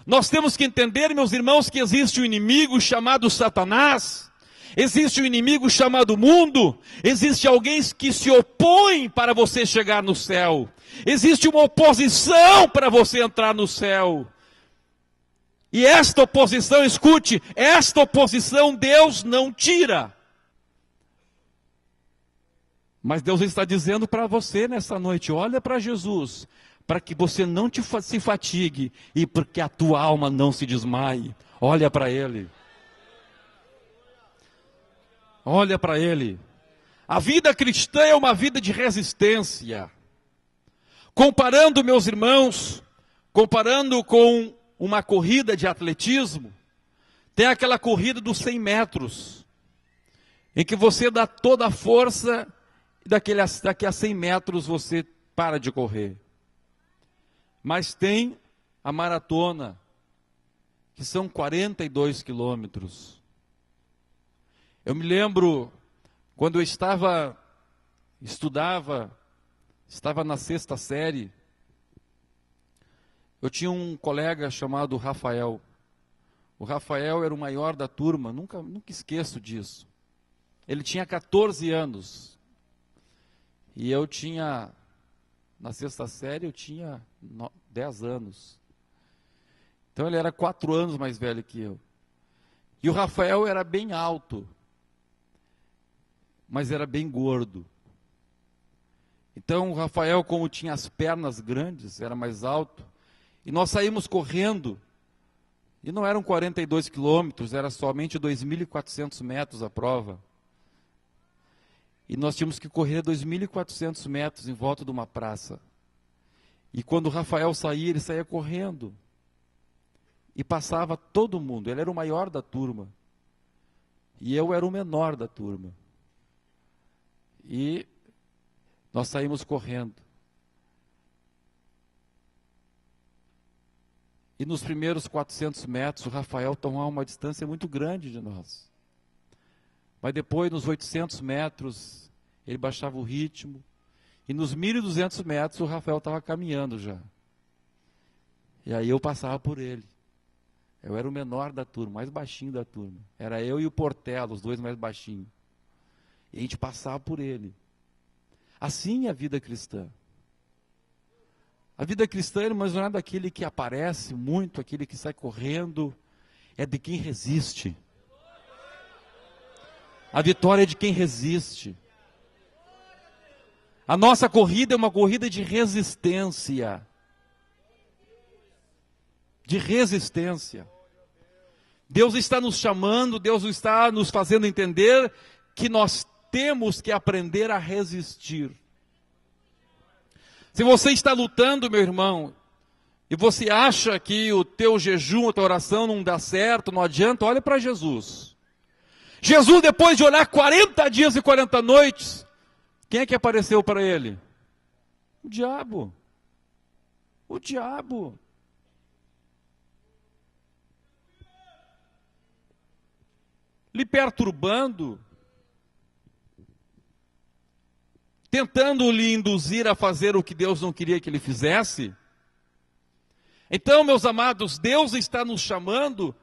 Nós temos que entender, meus irmãos, que existe um inimigo chamado Satanás, existe um inimigo chamado mundo, existe alguém que se opõe para você chegar no céu, existe uma oposição para você entrar no céu. E esta oposição, escute, esta oposição Deus não tira. Mas Deus está dizendo para você nessa noite, olha para Jesus, para que você não se fatigue e porque a tua alma não se desmaie. Olha para Ele. Olha para Ele. A vida cristã é uma vida de resistência. Comparando, meus irmãos, comparando com uma corrida de atletismo, tem aquela corrida dos 100 metros, em que você dá toda a força e daqui a 100 metros você para de correr. Mas tem a maratona, que são 42 quilômetros. Eu me lembro, quando eu estava na 6ª série, eu tinha um colega chamado Rafael. O Rafael era o maior da turma, nunca esqueço disso. Ele tinha 14 anos. E eu tinha, na 6ª série, eu tinha 10 anos. Então ele era 4 anos mais velho que eu. E o Rafael era bem alto, mas era bem gordo. Então o Rafael, como tinha as pernas grandes, era mais alto, e nós saímos correndo, e não eram 42 quilômetros, era somente 2.400 metros a prova. E nós tínhamos que correr 2.400 metros em volta de uma praça. E quando o Rafael saía, ele saía correndo. E passava todo mundo. Ele era o maior da turma. E eu era o menor da turma. E nós saímos correndo. E nos primeiros 400 metros, o Rafael tomava uma distância muito grande de nós. Mas depois, nos 800 metros, ele baixava o ritmo. E nos 1.200 metros, o Rafael estava caminhando já. E aí eu passava por ele. Eu era o menor da turma, mais baixinho da turma. Era eu e o Portela, os dois mais baixinhos. E a gente passava por ele. Assim é a vida cristã. A vida cristã, irmãos, não é daquele que aparece muito, aquele que sai correndo. É de quem resiste. A vitória é de quem resiste. A nossa corrida é uma corrida de resistência. De resistência. Deus está nos chamando, Deus está nos fazendo entender que nós temos que aprender a resistir. Se você está lutando, meu irmão, e você acha que o teu jejum, a tua oração não dá certo, não adianta, olha para Jesus. Jesus, depois de orar 40 dias e 40 noites, quem é que apareceu para ele? O diabo. O diabo. Lhe perturbando, tentando lhe induzir a fazer o que Deus não queria que ele fizesse. Então, meus amados, Deus está nos chamando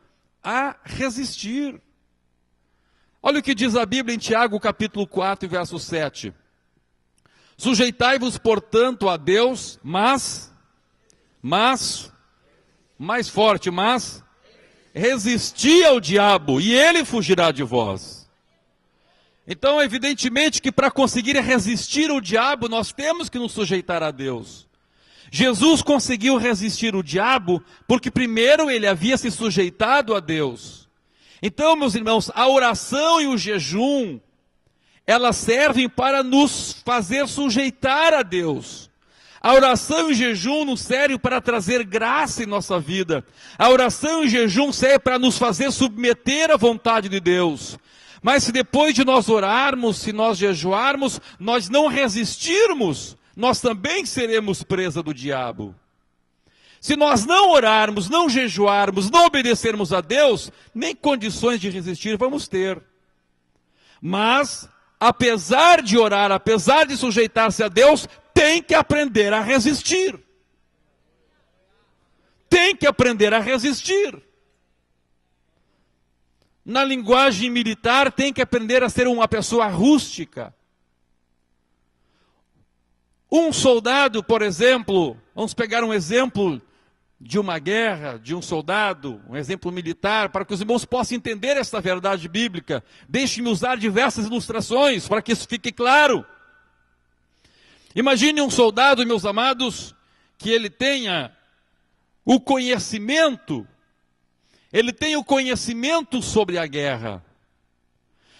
a resistir. Olha o que diz a Bíblia em Tiago, capítulo 4, verso 7. Sujeitai-vos, portanto, a Deus, mais forte, resisti ao diabo, e ele fugirá de vós. Então, evidentemente que para conseguir resistir ao diabo, nós temos que nos sujeitar a Deus. Jesus conseguiu resistir o diabo, porque primeiro ele havia se sujeitado a Deus. Então, meus irmãos, a oração e o jejum, elas servem para nos fazer sujeitar a Deus. A oração e o jejum nos servem para trazer graça em nossa vida. A oração e o jejum servem para nos fazer submeter à vontade de Deus. Mas se depois de nós orarmos, se nós jejuarmos, nós não resistirmos, nós também seremos presa do diabo. Se nós não orarmos, não jejuarmos, não obedecermos a Deus, nem condições de resistir vamos ter. Mas, apesar de orar, apesar de sujeitar-se a Deus, tem que aprender a resistir. tem que aprender a resistir. Na linguagem militar, tem que aprender a ser uma pessoa rústica. Um soldado, por exemplo, vamos pegar um exemplo de uma guerra, de um soldado, um exemplo militar, para que os irmãos possam entender esta verdade bíblica. Deixe-me usar diversas ilustrações para que isso fique claro. Imagine um soldado, meus amados, que ele tenha o conhecimento, sobre a guerra.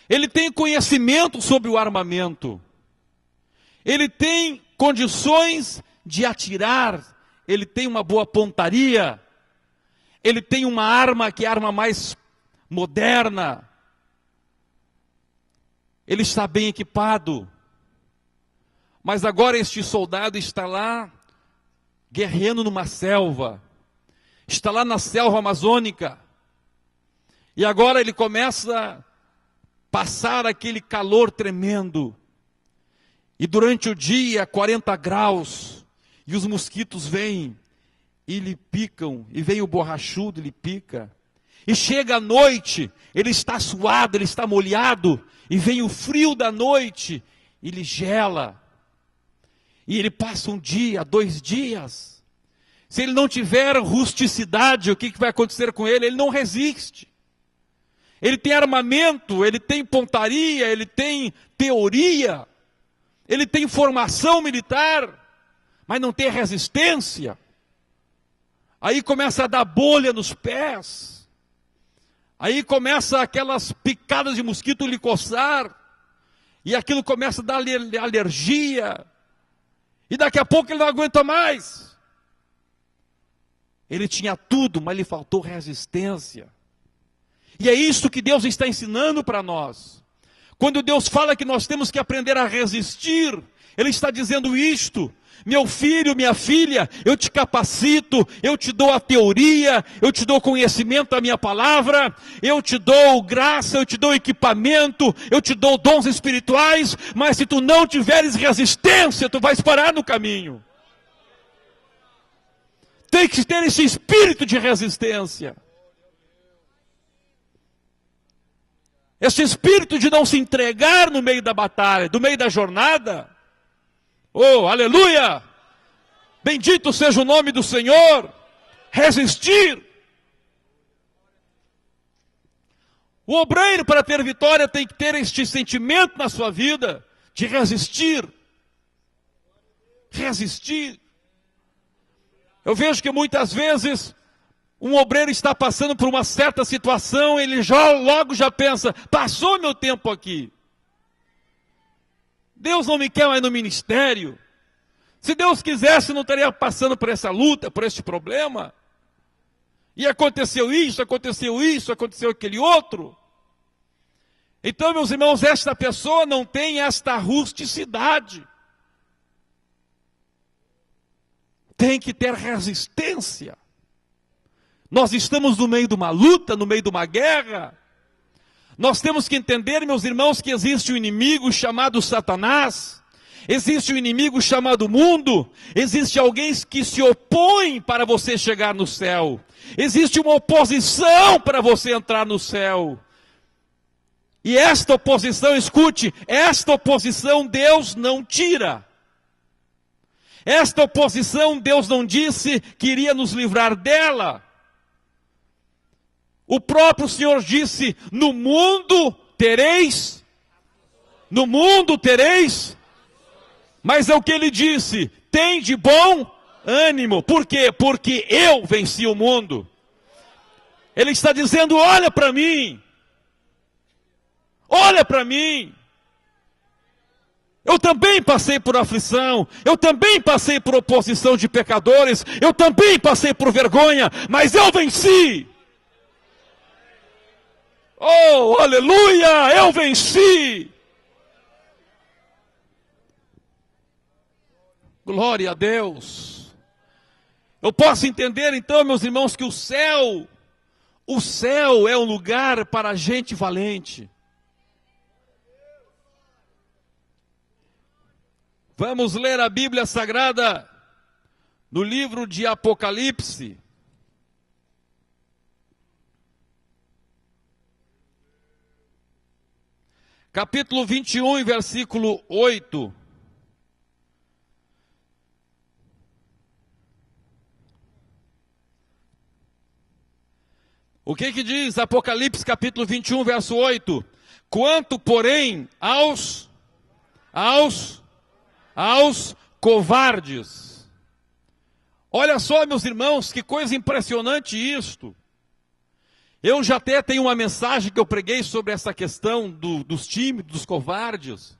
Ele tem conhecimento sobre o armamento. Ele tem condições de atirar. Ele tem uma boa pontaria. Ele tem uma arma que é a arma mais moderna. Ele está bem equipado. Mas agora este soldado está lá guerreando numa selva. Está lá na selva amazônica. E agora ele começa a passar aquele calor tremendo. E durante o dia, 40 graus. E os mosquitos vêm e lhe picam. E vem o borrachudo e lhe pica. E chega a noite, ele está suado, ele está molhado. E vem o frio da noite e lhe gela. E ele passa um dia, 2 dias. Se ele não tiver rusticidade, o que vai acontecer com ele? Ele não resiste. Ele tem armamento, ele tem pontaria, ele tem teoria, ele tem formação militar, mas não tem resistência. Aí começa a dar bolha nos pés. Aí começa aquelas picadas de mosquito lhe coçar. E aquilo começa a dar alergia. E daqui a pouco ele não aguenta mais. Ele tinha tudo, mas lhe faltou resistência. E é isso que Deus está ensinando para nós. Quando Deus fala que nós temos que aprender a resistir, Ele está dizendo isto: meu filho, minha filha, eu te capacito, eu te dou a teoria, eu te dou conhecimento da minha palavra, eu te dou graça, eu te dou equipamento, eu te dou dons espirituais, mas se tu não tiveres resistência, tu vais parar no caminho. Tem que ter esse espírito de resistência. Esse espírito de não se entregar no meio da batalha, no meio da jornada. Oh, aleluia! Bendito seja o nome do Senhor. Resistir. O obreiro, para ter vitória, tem que ter este sentimento na sua vida de resistir. Resistir. Eu vejo que muitas vezes um obreiro está passando por uma certa situação, ele logo já pensa: passou meu tempo aqui. Deus não me quer mais no ministério. Se Deus quisesse, não estaria passando por essa luta, por este problema. E aconteceu isso, aconteceu aquele outro. Então, meus irmãos, esta pessoa não tem esta rusticidade. Tem que ter resistência. Nós estamos no meio de uma luta, no meio de uma guerra. Nós temos que entender, meus irmãos, que existe um inimigo chamado Satanás. Existe um inimigo chamado mundo. Existe alguém que se opõe para você chegar no céu. Existe uma oposição para você entrar no céu. E esta oposição, escute, esta oposição Deus não tira. Esta oposição Deus não disse que iria nos livrar dela. O próprio Senhor disse: no mundo tereis. Mas é o que Ele disse: tem de bom ânimo. Por quê? Porque eu venci o mundo. Ele está dizendo: olha para mim. Olha para mim. Eu também passei por aflição, eu também passei por oposição de pecadores, eu também passei por vergonha, mas eu venci. Oh, aleluia, eu venci. Glória a Deus. Eu posso entender então, meus irmãos, que o céu é um lugar para gente valente. Vamos ler a Bíblia Sagrada no livro de Apocalipse. capítulo 21, versículo 8. O que diz Apocalipse capítulo 21, verso 8? Quanto, porém, aos covardes. Olha só, meus irmãos, que coisa impressionante isto. Eu já até tenho uma mensagem que eu preguei sobre essa questão dos tímidos, dos covardes.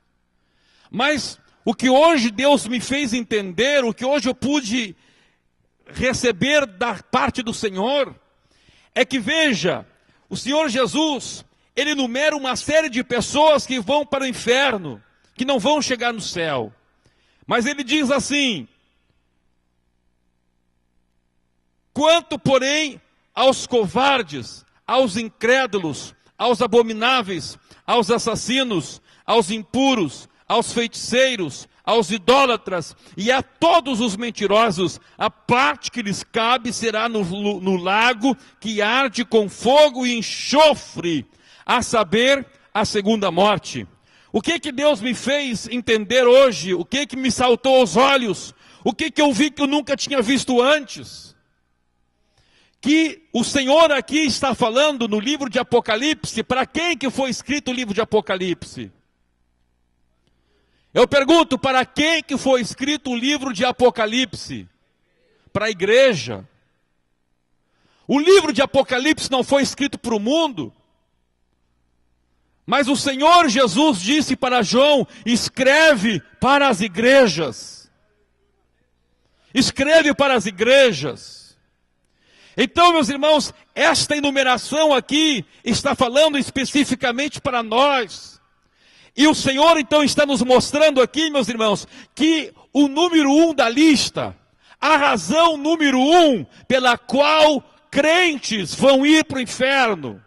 Mas o que hoje Deus me fez entender, o que hoje eu pude receber da parte do Senhor, é que, veja, o Senhor Jesus, Ele enumera uma série de pessoas que vão para o inferno, que não vão chegar no céu. Mas Ele diz assim: quanto, porém, aos covardes, aos incrédulos, aos abomináveis, aos assassinos, aos impuros, aos feiticeiros, aos idólatras e a todos os mentirosos, a parte que lhes cabe será no lago que arde com fogo e enxofre, a saber, a segunda morte. O que Deus me fez entender hoje? O que me saltou aos olhos? O que eu vi que eu nunca tinha visto antes? Que o Senhor aqui está falando no livro de Apocalipse. Para quem que foi escrito o livro de Apocalipse? Eu pergunto, para quem que foi escrito o livro de Apocalipse? Para a igreja. O livro de Apocalipse não foi escrito para o mundo. Mas o Senhor Jesus disse para João: escreve para as igrejas. Escreve para as igrejas. Então, meus irmãos, esta enumeração aqui está falando especificamente para nós. E o Senhor então está nos mostrando aqui, meus irmãos, que o número 1 da lista, a razão número 1 pela qual crentes vão ir para o inferno,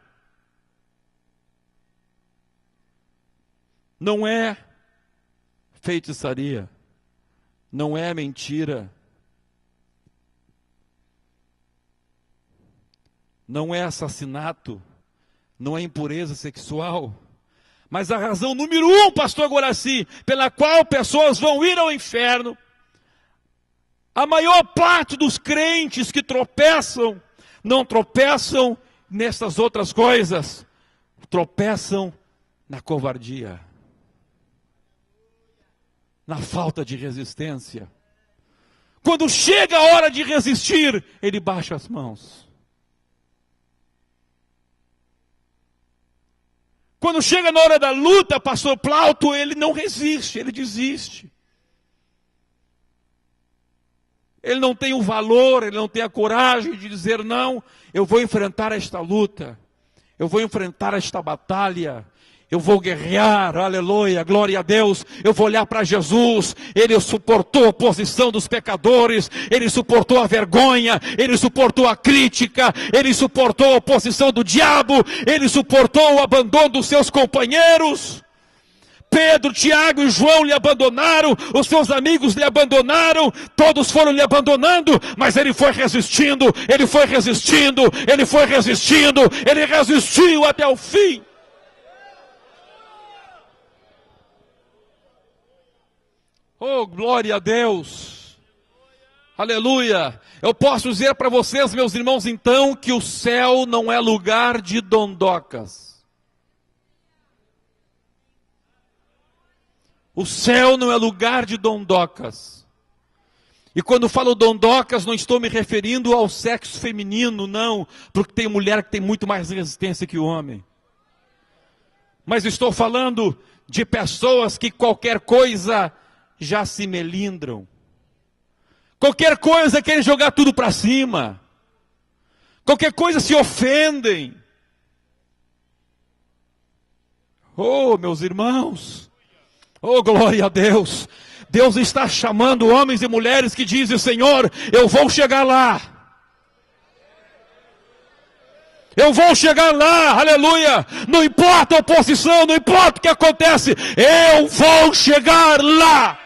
não é feitiçaria, não é mentira, não é assassinato, não é impureza sexual. Mas a razão número 1, pastor Guaraci, pela qual pessoas vão ir ao inferno, a maior parte dos crentes que tropeçam, não tropeçam nessas outras coisas, tropeçam na covardia, na falta de resistência. Quando chega a hora de resistir, ele baixa as mãos. Quando chega na hora da luta, pastor Plauto, ele não resiste, ele desiste. Ele não tem o valor, ele não tem a coragem de dizer: não, eu vou enfrentar esta luta, eu vou enfrentar esta batalha, eu vou guerrear, aleluia, glória a Deus, eu vou olhar para Jesus. Ele suportou a oposição dos pecadores, ele suportou a vergonha, ele suportou a crítica, ele suportou a oposição do diabo, ele suportou o abandono dos seus companheiros. Pedro, Tiago e João lhe abandonaram, os seus amigos lhe abandonaram, todos foram lhe abandonando, mas ele foi resistindo, ele foi resistindo, ele foi resistindo, ele resistiu até o fim. Oh, glória a Deus, aleluia. Eu posso dizer para vocês, meus irmãos, então, que o céu não é lugar de dondocas. O céu não é lugar de dondocas. E quando falo dondocas, não estou me referindo ao sexo feminino, não, porque tem mulher que tem muito mais resistência que o homem. Mas estou falando de pessoas que qualquer coisa já se melindram. Qualquer coisa querem jogar tudo para cima. Qualquer coisa se ofendem. Oh, meus irmãos. Oh, glória a Deus. Deus está chamando homens e mulheres que dizem: Senhor, eu vou chegar lá. Eu vou chegar lá, aleluia. Não importa a oposição, não importa o que acontece, eu vou chegar lá.